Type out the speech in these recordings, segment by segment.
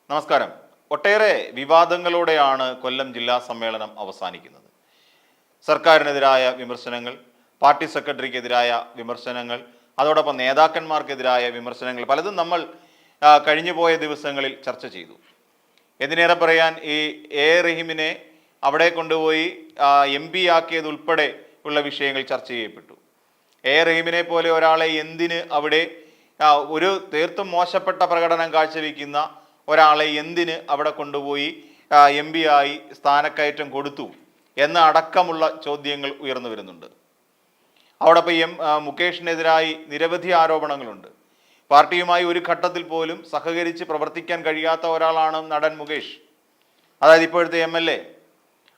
നമസ്കാരം. ഒട്ടേറെ വിവാദങ്ങളോടെയാണ് കൊല്ലം ജില്ലാ സമ്മേളനം അവസാനിക്കുന്നത്. സർക്കാരിനെതിരായ വിമർശനങ്ങൾ, പാർട്ടി സെക്രട്ടറിക്കെതിരായ വിമർശനങ്ങൾ, അതോടൊപ്പം നേതാക്കന്മാർക്കെതിരായ വിമർശനങ്ങൾ പലതും നമ്മൾ കഴിഞ്ഞുപോയ ദിവസങ്ങളിൽ ചർച്ച ചെയ്തു. എന്തിനേറെ പറയാൻ, ഈ എ റഹീമിനെ അവിടെ കൊണ്ടുപോയി MP ആക്കിയതുൾപ്പെടെ ഉള്ള വിഷയങ്ങൾ ചർച്ച ചെയ്യപ്പെട്ടു. എ റഹീമിനെ പോലെ ഒരാളെ എന്തിന് അവിടെ ഒരു തീർത്തും മോശപ്പെട്ട പ്രകടനം കാഴ്ചവെക്കുന്ന ഒരാളെ എന്തിന് അവിടെ കൊണ്ടുപോയി MP ആയി സ്ഥാനക്കയറ്റം കൊടുത്തു എന്ന അടക്കമുള്ള ചോദ്യങ്ങൾ ഉയർന്നു വരുന്നുണ്ട്. അതോടൊപ്പം മുകേഷിനെതിരായി നിരവധി ആരോപണങ്ങളുണ്ട്. പാർട്ടിയുമായി ഒരു ഘട്ടത്തിൽ പോലും സഹകരിച്ച് പ്രവർത്തിക്കാൻ കഴിയാത്ത ഒരാളാണ് നടൻ മുകേഷ്, അതായത് ഇപ്പോഴത്തെ MLA.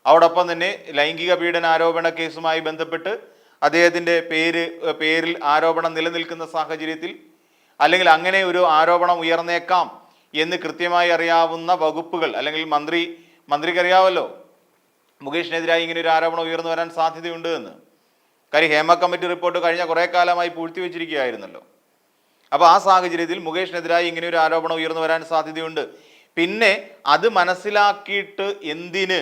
അതോടൊപ്പം തന്നെ ലൈംഗിക പീഡന ആരോപണ കേസുമായി ബന്ധപ്പെട്ട് അദ്ദേഹത്തിൻ്റെ പേരിൽ ആരോപണം നിലനിൽക്കുന്ന സാഹചര്യത്തിൽ, അല്ലെങ്കിൽ അങ്ങനെ ഒരു ആരോപണം ഉയർന്നേക്കാം എന്ന് കൃത്യമായി അറിയാവുന്ന വകുപ്പുകൾ, അല്ലെങ്കിൽ മന്ത്രിക്ക് അറിയാമല്ലോ മുകേഷിനെതിരായി ഇങ്ങനെ ഒരു ആരോപണം ഉയർന്നു വരാൻ സാധ്യതയുണ്ട് എന്ന്. കാര്യം ഹേമ കമ്മിറ്റി റിപ്പോർട്ട് കഴിഞ്ഞ കുറേ കാലമായി പൂഴ്ത്തിവെച്ചിരിക്കുകയായിരുന്നല്ലോ. അപ്പോൾ ആ സാഹചര്യത്തിൽ മുകേഷിനെതിരായി ഇങ്ങനെ ഒരു ആരോപണം ഉയർന്നു വരാൻ സാധ്യതയുണ്ട്. പിന്നെ അത് മനസ്സിലാക്കിയിട്ട് എന്തിന്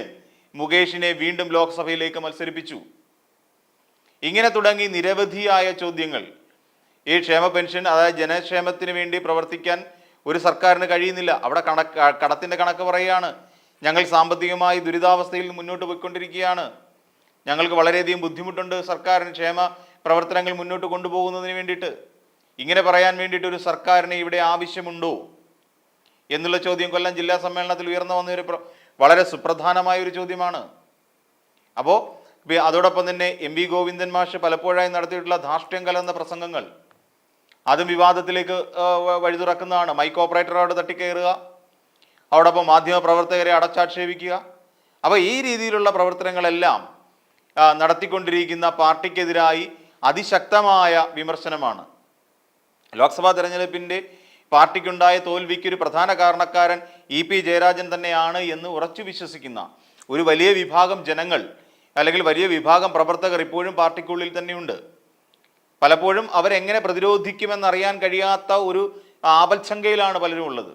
മുകേഷിനെ വീണ്ടും ലോക്സഭയിലേക്ക് മത്സരിപ്പിച്ചു? ഇങ്ങനെ തുടങ്ങി നിരവധിയായ ചോദ്യങ്ങൾ. ഈ ക്ഷേമ പെൻഷൻ, അതായത് ജനക്ഷേമത്തിന് വേണ്ടി പ്രവർത്തിക്കാൻ ഒരു സർക്കാരിന് കഴിയുന്നില്ല. അവിടെ കടത്തിൻ്റെ കണക്ക് പറയുകയാണ്, ഞങ്ങൾ സാമ്പത്തികമായി ദുരിതാവസ്ഥയിൽ മുന്നോട്ട് പോയിക്കൊണ്ടിരിക്കുകയാണ്, ഞങ്ങൾക്ക് വളരെയധികം ബുദ്ധിമുട്ടുണ്ട് സർക്കാരിന് ക്ഷേമ പ്രവർത്തനങ്ങൾ മുന്നോട്ട് കൊണ്ടുപോകുന്നതിന് വേണ്ടിയിട്ട്. ഇങ്ങനെ പറയാൻ വേണ്ടിയിട്ട് ഒരു സർക്കാരിന് ഇവിടെ ആവശ്യമുണ്ടോ എന്നുള്ള ചോദ്യം കൊല്ലം ജില്ലാ സമ്മേളനത്തിൽ ഉയർന്നു വന്ന വളരെ സുപ്രധാനമായ ഒരു ചോദ്യമാണ്. അപ്പോൾ അതോടൊപ്പം തന്നെ MP ഗോവിന്ദൻ മാഷ് പലപ്പോഴായി നടത്തിയിട്ടുള്ള ധാർഷ്ട്യം കലർന്ന പ്രസംഗങ്ങൾ, അതും വിവാദത്തിലേക്ക് വഴിതുറക്കുന്നതാണ്. മൈക്ക് ഓപ്പറേറ്ററോട് തട്ടിക്കയറുക, അതോടൊപ്പം മാധ്യമ പ്രവർത്തകരെ അടച്ചാക്ഷേപിക്കുക. അപ്പോൾ ഈ രീതിയിലുള്ള പ്രവർത്തനങ്ങളെല്ലാം നടത്തിക്കൊണ്ടിരിക്കുന്ന പാർട്ടിക്കെതിരായി അതിശക്തമായ വിമർശനമാണ്. ലോക്സഭാ തെരഞ്ഞെടുപ്പിൻ്റെ പാർട്ടിക്കുണ്ടായ തോൽവിക്കൊരു പ്രധാന കാരണക്കാരൻ EP ജയരാജൻ തന്നെയാണ് എന്ന് ഉറച്ചു വിശ്വസിക്കുന്ന ഒരു വലിയ വിഭാഗം ജനങ്ങൾ, അല്ലെങ്കിൽ വലിയ വിഭാഗം പ്രവർത്തകർ ഇപ്പോഴും പാർട്ടിക്കുള്ളിൽ തന്നെയുണ്ട്. പലപ്പോഴും അവരെങ്ങനെ പ്രതിരോധിക്കുമെന്നറിയാൻ കഴിയാത്ത ഒരു ആപൽശങ്കയിലാണ് പലരും ഉള്ളത്.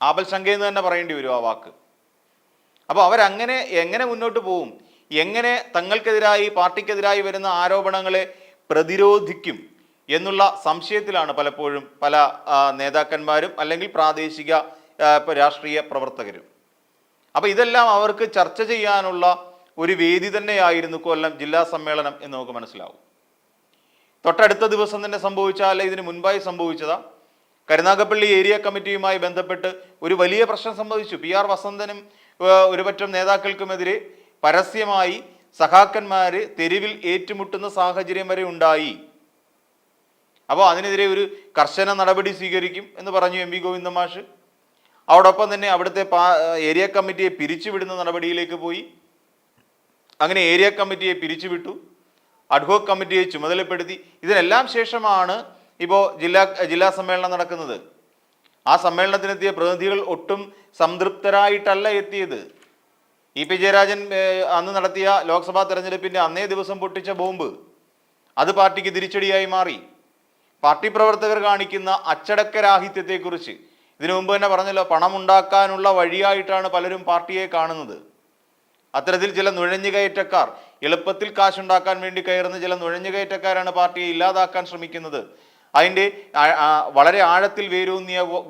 ആപൽശങ്കയെന്ന് തന്നെ പറയേണ്ടി വരും ആ വാക്ക്. അപ്പോൾ എങ്ങനെ മുന്നോട്ട് പോകും, എങ്ങനെ തങ്ങൾക്കെതിരായി പാർട്ടിക്കെതിരായി വരുന്ന ആരോപണങ്ങളെ പ്രതിരോധിക്കും എന്നുള്ള സംശയത്തിലാണ് പലപ്പോഴും പല നേതാക്കന്മാരും അല്ലെങ്കിൽ പ്രാദേശിക രാഷ്ട്രീയ പ്രവർത്തകരും. അപ്പോൾ ഇതെല്ലാം അവർക്ക് ചർച്ച ചെയ്യാനുള്ള ഒരു വേദി തന്നെയായിരുന്നു കൊല്ലം ജില്ലാ സമ്മേളനം എന്ന് നമുക്ക് മനസ്സിലാവും. തൊട്ടടുത്ത ദിവസം തന്നെ സംഭവിച്ച, അല്ലെ ഇതിന് മുൻപായി സംഭവിച്ചതാ, കരുനാഗപ്പള്ളി ഏരിയ കമ്മിറ്റിയുമായി ബന്ധപ്പെട്ട് ഒരു വലിയ പ്രശ്നം സംഭവിച്ചു. PR വസന്തനും ഒരുപറ്റം നേതാക്കൾക്കുമെതിരെ പരസ്യമായി സഖാക്കന്മാർ തെരുവിൽ ഏറ്റുമുട്ടുന്ന സാഹചര്യം വരെ ഉണ്ടായി. അപ്പോൾ അതിനെതിരെ ഒരു കർശന നടപടി സ്വീകരിക്കും എന്ന് പറഞ്ഞു MP ഗോവിന്ദൻ മാഷ്. അതോടൊപ്പം തന്നെ അവിടുത്തെ ഏരിയ കമ്മിറ്റിയെ പിരിച്ചുവിടുന്ന നടപടിയിലേക്ക് പോയി. അങ്ങനെ ഏരിയ കമ്മിറ്റിയെ പിരിച്ചുവിട്ടു, അഡ്ഹോക് കമ്മിറ്റിയെ ചുമതലപ്പെടുത്തി. ഇതിനെല്ലാം ശേഷമാണ് ഇപ്പോൾ ജില്ലാ സമ്മേളനം നടക്കുന്നത്. ആ സമ്മേളനത്തിനെത്തിയ പ്രതിനിധികൾ ഒട്ടും സംതൃപ്തരായിട്ടല്ല എത്തിയത്. EP ജയരാജൻ അന്ന് നടത്തിയ ലോക്സഭാ തെരഞ്ഞെടുപ്പിൻ്റെ അന്നേ ദിവസം പൊട്ടിച്ച ബോംബ്, അത് പാർട്ടിക്ക് തിരിച്ചടിയായി മാറി. പാർട്ടി പ്രവർത്തകർ കാണിക്കുന്ന അച്ചടക്കരാഹിത്യത്തെക്കുറിച്ച് ഇതിനു മുമ്പ് തന്നെ പറഞ്ഞല്ലോ, പണമുണ്ടാക്കാനുള്ള വഴിയായിട്ടാണ് പലരും പാർട്ടിയെ കാണുന്നത്. അത്തരത്തിൽ ചില നുഴഞ്ഞുകയറ്റക്കാർ, എളുപ്പത്തിൽ കാശുണ്ടാക്കാൻ വേണ്ടി കയറുന്ന ചില നുഴഞ്ഞുകയറ്റക്കാരാണ് പാർട്ടിയെ ഇല്ലാതാക്കാൻ ശ്രമിക്കുന്നത്. അതിൻ്റെ വളരെ ആഴത്തിൽ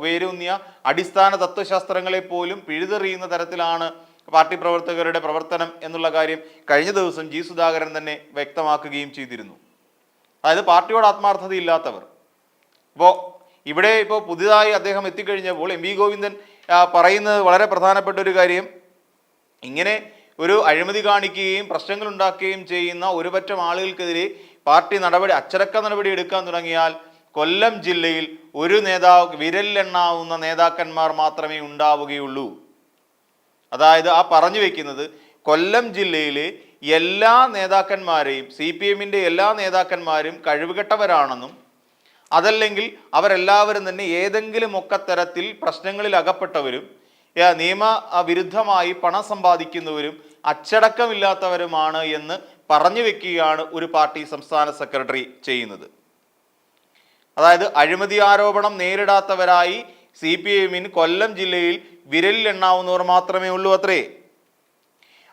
വേരൂന്നിയ അടിസ്ഥാന തത്വശാസ്ത്രങ്ങളെ പോലും പിഴുതെറിയുന്ന തരത്തിലാണ് പാർട്ടി പ്രവർത്തകരുടെ പ്രവർത്തനം എന്നുള്ള കാര്യം കഴിഞ്ഞ ദിവസം G സുധാകരൻ തന്നെ വ്യക്തമാക്കുകയും ചെയ്തിരുന്നു. അതായത് പാർട്ടിയോട് ആത്മാർത്ഥതയില്ലാത്തവർ. ഇപ്പോൾ പുതിയതായി അദ്ദേഹം എത്തിക്കഴിഞ്ഞപ്പോൾ MP ഗോവിന്ദൻ പറയുന്നത് വളരെ പ്രധാനപ്പെട്ട ഒരു കാര്യം, ഇങ്ങനെ ഒരു അഴിമതി കാണിക്കുകയും പ്രശ്നങ്ങൾ ഉണ്ടാക്കുകയും ചെയ്യുന്ന ഒരുപറ്റം ആളുകൾക്കെതിരെ പാർട്ടി അച്ചടക്ക നടപടി എടുക്കാൻ തുടങ്ങിയാൽ കൊല്ലം ജില്ലയിൽ ഒരു വിരലിലെണ്ണാവുന്ന നേതാക്കന്മാർ മാത്രമേ ഉണ്ടാവുകയുള്ളൂ. അതായത് ആ പറഞ്ഞു വെക്കുന്നത്, കൊല്ലം ജില്ലയിലെ എല്ലാ നേതാക്കന്മാരെയും, CPMൻ്റെ എല്ലാ നേതാക്കന്മാരും കഴിവുകെട്ടവരാണെന്നും, അതല്ലെങ്കിൽ അവരെല്ലാവരും തന്നെ ഏതെങ്കിലും ഒക്കെ തരത്തിൽ പ്രശ്നങ്ങളിൽ അകപ്പെട്ടവരും, നിയമവിരുദ്ധമായി പണം സമ്പാദിക്കുന്നവരും, അച്ചടക്കമില്ലാത്തവരുമാണ് എന്ന് പറഞ്ഞു വെക്കുകയാണ് ഒരു പാർട്ടി സംസ്ഥാന സെക്രട്ടറി ചെയ്യുന്നത്. അതായത് അഴിമതി ആരോപണം നേരിടാത്തവരായി CPM കൊല്ലം ജില്ലയിൽ വിരലിൽ എണ്ണാവുന്നവർ മാത്രമേ ഉള്ളൂ അത്രേ.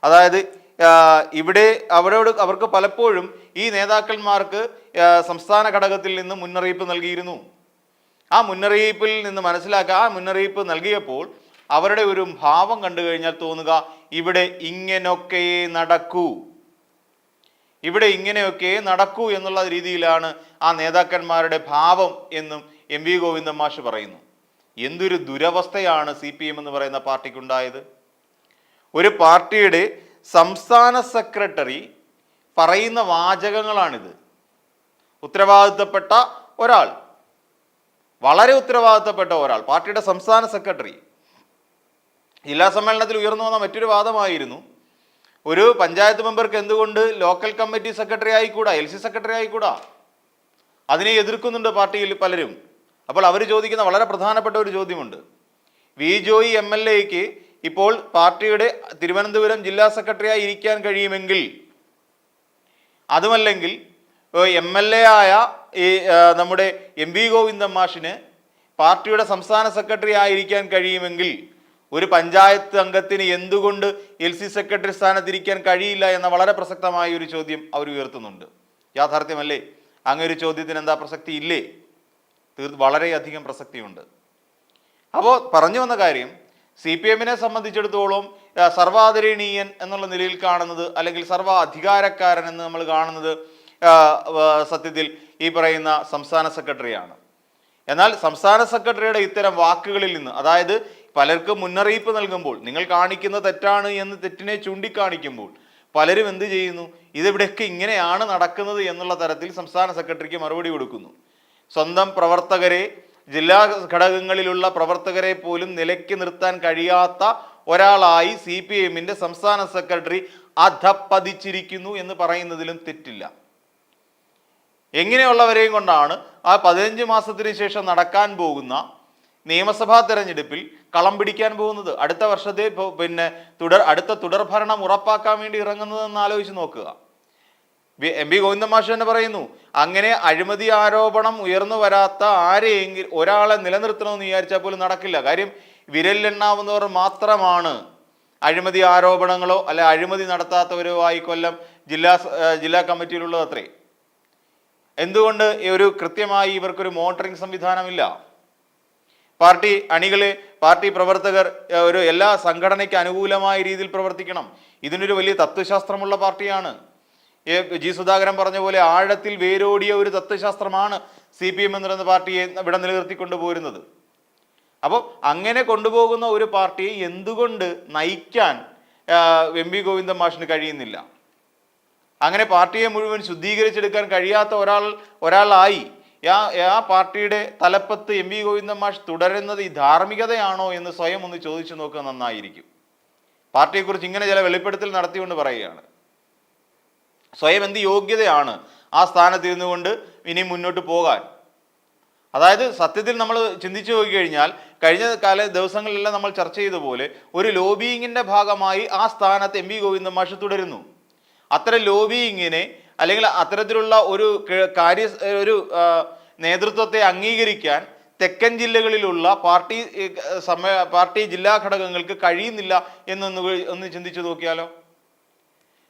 അതായത് ഇവിടെ അവർക്ക് പലപ്പോഴും ഈ നേതാക്കന്മാർക്ക് സംസ്ഥാന ഘടകത്തിൽ നിന്ന് മുന്നറിയിപ്പ് നൽകിയിരുന്നു. ആ മുന്നറിയിപ്പിൽ നിന്ന് മനസ്സിലാക്കുക, ആ മുന്നറിയിപ്പ് നൽകിയപ്പോൾ അവരുടെ ഒരു ഭാവം കണ്ടു കഴിഞ്ഞാൽ തോന്നുക ഇവിടെ ഇങ്ങനെയൊക്കെയേ നടക്കൂ, ഇവിടെ ഇങ്ങനെയൊക്കെ നടക്കൂ എന്നുള്ള രീതിയിലാണ് ആ നേതാക്കന്മാരുടെ ഭാവം എന്നും എം വി ഗോവിന്ദൻ മാഷ് പറയുന്നു. എന്തൊരു ദുരവസ്ഥയാണ് CPM എന്ന് പറയുന്ന പാർട്ടിക്കുണ്ടായത്. ഒരു പാർട്ടിയുടെ സംസ്ഥാന സെക്രട്ടറി പറയുന്ന വാചകങ്ങളാണിത്. ഉത്തരവാദിത്തപ്പെട്ട ഒരാൾ, വളരെ ഉത്തരവാദിത്തപ്പെട്ട ഒരാൾ, പാർട്ടിയുടെ സംസ്ഥാന സെക്രട്ടറി ജില്ലാ സമ്മേളനത്തിൽ ഉയർന്നു വന്ന മറ്റൊരു വാദമായിരുന്നു, ഒരു പഞ്ചായത്ത് മെമ്പർക്ക് എന്തുകൊണ്ട് ലോക്കൽ കമ്മിറ്റി സെക്രട്ടറി ആയിക്കൂടാ, LC സെക്രട്ടറി ആയിക്കൂടാ? അതിനെ എതിർക്കുന്നുണ്ട് പാർട്ടിയിൽ പലരും. അപ്പോൾ അവർ ചോദിക്കുന്ന വളരെ പ്രധാനപ്പെട്ട ഒരു ചോദ്യമുണ്ട്. വി ജോയി MLAക്ക് ഇപ്പോൾ പാർട്ടിയുടെ തിരുവനന്തപുരം ജില്ലാ സെക്രട്ടറിയായി ഇരിക്കാൻ കഴിയുമെങ്കിൽ, അതുമല്ലെങ്കിൽ MLA ആയ ഈ നമ്മുടെ എം വി ഗോവിന്ദൻ മാഷിന് പാർട്ടിയുടെ സംസ്ഥാന സെക്രട്ടറി ആയിരിക്കാൻ കഴിയുമെങ്കിൽ ഒരു പഞ്ചായത്ത് അംഗത്തിന് എന്തുകൊണ്ട് LC സെക്രട്ടറി സ്ഥാനത്തിരിക്കാൻ കഴിയില്ല എന്ന വളരെ പ്രസക്തമായ ഒരു ചോദ്യം അവർ ഉയർത്തുന്നുണ്ട്. യാഥാർത്ഥ്യമല്ലേ? അങ്ങനെ ഒരു ചോദ്യത്തിന് എന്താ പ്രസക്തി ഇല്ലേ? വളരെയധികം പ്രസക്തിയുണ്ട്. അപ്പോൾ പറഞ്ഞു വന്ന കാര്യം, CPM-നെ സംബന്ധിച്ചിടത്തോളം സർവാദരണീയൻ എന്നുള്ള നിലയിൽ കാണുന്നത്, അല്ലെങ്കിൽ സർവ്വ അധികാരക്കാരൻ എന്ന് നമ്മൾ കാണുന്നത് സത്യത്തിൽ ഈ പറയുന്ന സംസ്ഥാന സെക്രട്ടറിയാണ്. എന്നാൽ സംസ്ഥാന സെക്രട്ടറിയുടെ ഇത്തരം വാക്കുകളിൽ നിന്ന്, അതായത് പലർക്കും മുന്നറിയിപ്പ് നൽകുമ്പോൾ, നിങ്ങൾ കാണിക്കുന്ന തെറ്റാണ് എന്ന് തെറ്റിനെ ചൂണ്ടിക്കാണിക്കുമ്പോൾ പലരും എന്ത് ചെയ്യുന്നു, ഇതിവിടെയൊക്കെ ഇങ്ങനെയാണ് നടക്കുന്നത് എന്നുള്ള തരത്തിൽ സംസ്ഥാന സെക്രട്ടറിക്ക് മറുപടി കൊടുക്കുന്നു. സ്വന്തം പ്രവർത്തകരെ, ജില്ലാ ഘടകങ്ങളിലുള്ള പ്രവർത്തകരെ പോലും നിലയ്ക്ക് നിർത്താൻ കഴിയാത്ത ഒരാളായി CPM-ന്റെ സംസ്ഥാന സെക്രട്ടറി അധപ്പതിച്ചിരിക്കുന്നു എന്ന് പറയുന്നതിലും തെറ്റില്ല. എങ്ങനെയുള്ളവരെയും കൊണ്ടാണ് ആ 15 മാസത്തിന് ശേഷം നടക്കാൻ പോകുന്ന നിയമസഭാ തെരഞ്ഞെടുപ്പിൽ കളം പിടിക്കാൻ പോകുന്നത്? അടുത്ത വർഷത്തെ അടുത്ത തുടർഭരണം ഉറപ്പാക്കാൻ വേണ്ടി ഇറങ്ങുന്നതെന്ന് ആലോചിച്ച് നോക്കുക. എം വി ഗോവിന്ദൻ മാഷ് തന്നെ പറയുന്നു, അങ്ങനെ അഴിമതി ആരോപണം ഉയർന്നു വരാത്ത ആരെയെങ്കിലും ഒരാളെ നിലനിർത്തണമെന്ന് വിചാരിച്ചാൽ പോലും നടക്കില്ല. കാര്യം വിരലിലെണ്ണാവുന്നവർ മാത്രമാണ് അഴിമതി ആരോപണങ്ങളോ അല്ലെ അഴിമതി നടത്താത്തവരോ ആയി കൊല്ലം ജില്ലാ കമ്മിറ്റിയിലുള്ളത് അത്രേ. എന്തുകൊണ്ട് ഒരു കൃത്യമായി ഇവർക്കൊരു മോണിറ്ററിംഗ് സംവിധാനമില്ല? പാർട്ടി അണികളെ, പാർട്ടി പ്രവർത്തകർ ഒരു എല്ലാ സംഘടനയ്ക്ക് അനുകൂലമായ രീതിയിൽ പ്രവർത്തിക്കണം. ഇതിനൊരു വലിയ തത്വശാസ്ത്രമുള്ള പാർട്ടിയാണ്. ജി സുധാകരൻ പറഞ്ഞ പോലെ ആഴത്തിൽ വേരോടിയ ഒരു തത്വശാസ്ത്രമാണ് CPM എന്ന് പറയുന്ന പാർട്ടിയെ ഇവിടെ നിലനിർത്തിക്കൊണ്ടു പോരുന്നത്. അപ്പോൾ അങ്ങനെ കൊണ്ടുപോകുന്ന ഒരു പാർട്ടിയെ എന്തുകൊണ്ട് നയിക്കാൻ എം വി ഗോവിന്ദൻ മാഷിന് കഴിയുന്നില്ല? അങ്ങനെ പാർട്ടിയെ മുഴുവൻ ശുദ്ധീകരിച്ചെടുക്കാൻ കഴിയാത്ത ഒരാളായി ആ പാർട്ടിയുടെ തലപ്പത്ത് എം വി ഗോവിന്ദൻ മാഷ് തുടരുന്നത് ഈ ധാർമ്മികതയാണോ എന്ന് സ്വയം ഒന്ന് ചോദിച്ചു നോക്കുക നന്നായിരിക്കും. പാർട്ടിയെക്കുറിച്ച് ഇങ്ങനെ ചില വെളിപ്പെടുത്തൽ നടത്തിക്കൊണ്ട് പറയുകയാണ്. സ്വയം എന്ത് യോഗ്യതയാണ് ആ സ്ഥാനത്ത് ഇരുന്നുകൊണ്ട് ഇനി മുന്നോട്ട് പോകാൻ? അതായത് സത്യത്തിൽ നമ്മൾ ചിന്തിച്ചു നോക്കിക്കഴിഞ്ഞാൽ കഴിഞ്ഞ ദിവസങ്ങളിലെല്ലാം നമ്മൾ ചർച്ച ചെയ്ത പോലെ ഒരു ലോബിയിങ്ങിൻ്റെ ഭാഗമായി ആ സ്ഥാനത്ത് എം വി ഗോവിന്ദൻ മാഷ് തുടരുന്നു. അത്തരം ലോബിയിങ്ങിനെ അല്ലെങ്കിൽ അത്തരത്തിലുള്ള ഒരു നേതൃത്വത്തെ അംഗീകരിക്കാൻ തെക്കൻ ജില്ലകളിലുള്ള പാർട്ടി ജില്ലാ ഘടകങ്ങൾക്ക് കഴിയുന്നില്ല ഒന്ന് ചിന്തിച്ചു നോക്കിയാലോ.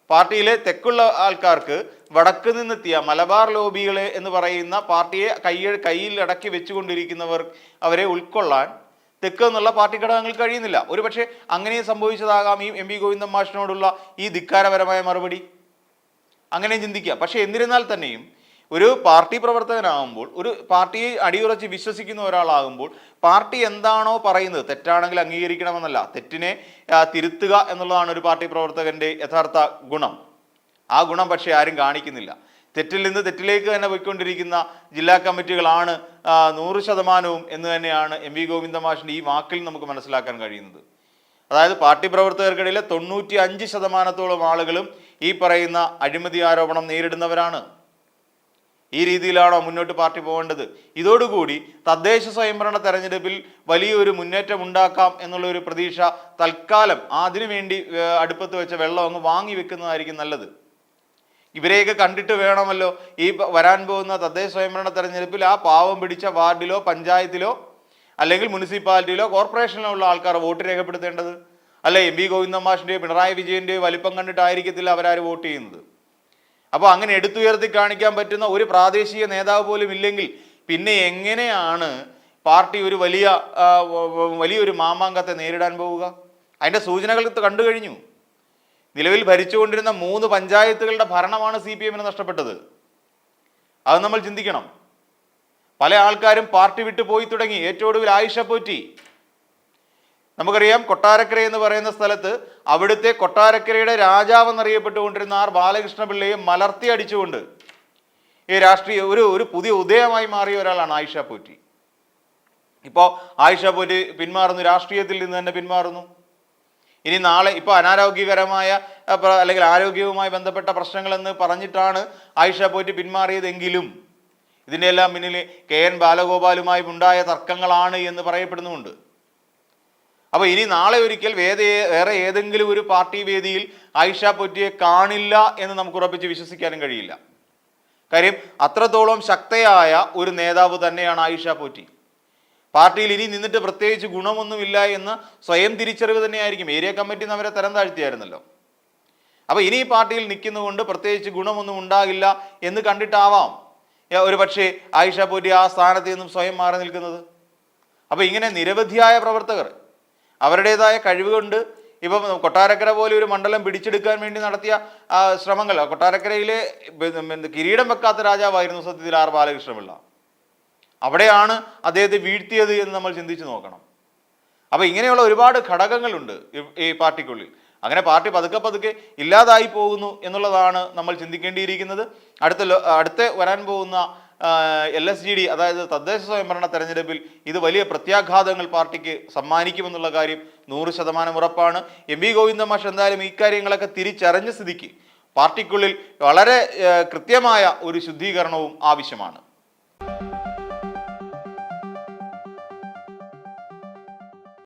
പാർട്ടിയിലെ തെക്കുള്ള ആൾക്കാർക്ക് വടക്ക് നിന്നെത്തിയ മലബാർ ലോബികളെ എന്ന് പറയുന്ന പാർട്ടിയെ കയ്യിൽ അടക്കി വെച്ചുകൊണ്ടിരിക്കുന്നവർ അവരെ ഉൾക്കൊള്ളാൻ തെക്ക് എന്നുള്ള പാർട്ടി ഘടകങ്ങൾക്ക് കഴിയുന്നില്ല. ഒരുപക്ഷെ അങ്ങനെ സംഭവിച്ചതാകാം ഈ എം വി ഗോവിന്ദൻ മാഷിനോടുള്ള ഈ ധിക്കാരപരമായ മറുപടി. അങ്ങനെ ചിന്തിക്കുക. പക്ഷെ എന്നിരുന്നാൽ തന്നെയും ഒരു പാർട്ടി പ്രവർത്തകനാകുമ്പോൾ, ഒരു പാർട്ടിയെ അടിയുറച്ച് വിശ്വസിക്കുന്ന ഒരാളാകുമ്പോൾ പാർട്ടി എന്താണോ പറയുന്നത്, തെറ്റാണെങ്കിൽ അംഗീകരിക്കണമെന്നല്ല, തെറ്റിനെ തിരുത്തുക എന്നുള്ളതാണ് ഒരു പാർട്ടി പ്രവർത്തകന്റെ യഥാർത്ഥ ഗുണം. ആ ഗുണം പക്ഷെ ആരും കാണിക്കുന്നില്ല. തെറ്റിൽ നിന്ന് തെറ്റിലേക്ക് തന്നെ പോയിക്കൊണ്ടിരിക്കുന്ന ജില്ലാ കമ്മിറ്റികളാണ് 100% എന്ന് തന്നെയാണ് എം വി ഗോവിന്ദൻ മാഷിന്റെ ഈ വാക്കിൽ നമുക്ക് മനസ്സിലാക്കാൻ കഴിയുന്നത്. അതായത് പാർട്ടി പ്രവർത്തകർക്കിടയിലെ 95% ആളുകളും ഈ പറയുന്ന അഴിമതി ആരോപണം നേരിടുന്നവരാണ്. ഈ രീതിയിലാണോ മുന്നോട്ട് പാർട്ടി പോകേണ്ടത്? ഇതോടുകൂടി തദ്ദേശ സ്വയംഭരണ തെരഞ്ഞെടുപ്പിൽ വലിയൊരു മുന്നേറ്റം ഉണ്ടാക്കാം എന്നുള്ള ഒരു പ്രതീക്ഷ തൽക്കാലം അതിനുവേണ്ടി അടുപ്പത്ത് വെച്ച വെള്ളം അങ്ങ് വാങ്ങി വെക്കുന്നതായിരിക്കും നല്ലത്. ഇവരെയൊക്കെ കണ്ടിട്ട് വേണമല്ലോ ഈ വരാൻ പോകുന്ന തദ്ദേശ സ്വയംഭരണ തെരഞ്ഞെടുപ്പിൽ ആ പാവം പിടിച്ച വാർഡിലോ പഞ്ചായത്തിലോ അല്ലെങ്കിൽ മുനിസിപ്പാലിറ്റിയിലോ കോർപ്പറേഷനിലോ ഉള്ള ആൾക്കാർ വോട്ട് രേഖപ്പെടുത്തേണ്ടത്? അല്ല എം.വി. ഗോവിന്ദൻ മാഷിൻ്റെയോ പിണറായി വിജയൻ്റെയോ വലിപ്പം കണ്ടിട്ടായിരിക്കത്തില്ല അവരാര് വോട്ട് ചെയ്യുന്നത്. അപ്പോൾ അങ്ങനെ എടുത്തുയർത്തി കാണിക്കാൻ പറ്റുന്ന ഒരു പ്രാദേശിക നേതാവ് പോലും ഇല്ലെങ്കിൽ പിന്നെ എങ്ങനെയാണ് പാർട്ടി ഒരു വലിയൊരു മാമാങ്കത്തെ നേരിടാൻ പോവുക? അതിൻ്റെ സൂചനകൾ കണ്ടു കഴിഞ്ഞു. നിലവിൽ ഭരിച്ചുകൊണ്ടിരുന്ന 3 പഞ്ചായത്തുകളുടെ ഭരണമാണ് CPM-ന് നഷ്ടപ്പെട്ടത്. അത് നമ്മൾ ചിന്തിക്കണം. പല ആൾക്കാരും പാർട്ടി വിട്ടു പോയി തുടങ്ങി. ഏറ്റവും ഒടുവിൽ ആയിഷ പോറ്റി. നമുക്കറിയാം കൊട്ടാരക്കര എന്ന് പറയുന്ന സ്ഥലത്ത് അവിടുത്തെ കൊട്ടാരക്കരയുടെ രാജാവെന്നറിയപ്പെട്ടുകൊണ്ടിരുന്ന ആർ ബാലകൃഷ്ണപിള്ളയെ മലർത്തി അടിച്ചുകൊണ്ട് ഈ രാഷ്ട്രീയ ഒരു പുതിയ ഉദയമായി മാറിയ ഒരാളാണ് ആയിഷ പോറ്റി. ഇപ്പോൾ ആയിഷ പോറ്റി പിന്മാറുന്നു, രാഷ്ട്രീയത്തിൽ നിന്ന് തന്നെ പിന്മാറുന്നു. ഇനി നാളെ ഇപ്പോൾ അനാരോഗ്യകരമായ അല്ലെങ്കിൽ ആരോഗ്യവുമായി ബന്ധപ്പെട്ട പ്രശ്നങ്ങളെന്ന് പറഞ്ഞിട്ടാണ് ആയിഷ പോറ്റി പിന്മാറിയതെങ്കിലും ഇതിൻ്റെ എല്ലാം പിന്നിൽ KN ബാലഗോപാലുമായി ഉണ്ടായ തർക്കങ്ങളാണ് എന്ന് പറയപ്പെടുന്നുമുണ്ട്. അപ്പോൾ ഇനി നാളെ ഒരിക്കൽ വേറെ ഏതെങ്കിലും ഒരു പാർട്ടി വേദിയിൽ ആയിഷ പോറ്റിയെ കാണില്ല എന്ന് നമുക്ക് ഉറപ്പിച്ച് വിശ്വസിക്കാനും കഴിയില്ല. കാര്യം അത്രത്തോളം ശക്തയായ ഒരു നേതാവ് തന്നെയാണ് ആയിഷ പോറ്റി. പാർട്ടിയിൽ ഇനി നിന്നിട്ട് പ്രത്യേകിച്ച് ഗുണമൊന്നുമില്ല എന്ന് സ്വയം തിരിച്ചറിവ് തന്നെയായിരിക്കും. ഏരിയ കമ്മിറ്റി അവരെ തരം താഴ്ത്തിയായിരുന്നല്ലോ. അപ്പോൾ ഇനി ഈ പാർട്ടിയിൽ നിൽക്കുന്നതുകൊണ്ട് പ്രത്യേകിച്ച് ഗുണമൊന്നും ഉണ്ടാകില്ല എന്ന് കണ്ടിട്ടാവാം ഒരു പക്ഷേ ആയിഷ പോറ്റി ആ സ്ഥാനത്ത് നിന്നും സ്വയം മാറി നിൽക്കുന്നത്. അപ്പോൾ ഇങ്ങനെ നിരവധിയായ പ്രവർത്തകർ അവരുടേതായ കഴിവുകൊണ്ട് ഇപ്പം കൊട്ടാരക്കര പോലെ ഒരു മണ്ഡലം പിടിച്ചെടുക്കാൻ വേണ്ടി നടത്തിയ ശ്രമങ്ങൾ, കൊട്ടാരക്കരയിലെ കിരീടം വെക്കാത്ത രാജാവായിരുന്നു സത്യത്തിൽ ആർ ബാലകൃഷ്ണപിള്ള. അവിടെയാണ് അദ്ദേഹത്തെ വീഴ്ത്തിയത് എന്ന് നമ്മൾ ചിന്തിച്ച് നോക്കണം. അപ്പോൾ ഇങ്ങനെയുള്ള ഒരുപാട് ഘടകങ്ങളുണ്ട് ഈ പാർട്ടിക്കുള്ളിൽ. അങ്ങനെ പാർട്ടി പതുക്കെ ഇല്ലാതായി പോകുന്നു എന്നുള്ളതാണ് നമ്മൾ ചിന്തിക്കേണ്ടിയിരിക്കുന്നത്. അടുത്ത വരാൻ പോകുന്ന LSGD അതായത് തദ്ദേശ സ്വയംഭരണ തെരഞ്ഞെടുപ്പിൽ ഇത് വലിയ പ്രത്യാഘാതങ്ങൾ പാർട്ടിക്ക് സമ്മാനിക്കുമെന്നുള്ള കാര്യം 100% ഉറപ്പാണ്. എം.വി. ഗോവിന്ദൻ മാഷ് എന്തായാലും ഈ കാര്യങ്ങളൊക്കെ തിരിച്ചറിഞ്ഞ സ്ഥിതിക്ക് പാർട്ടിക്കുള്ളിൽ വളരെ കൃത്യമായ ഒരു ശുദ്ധീകരണവും ആവശ്യമാണ്.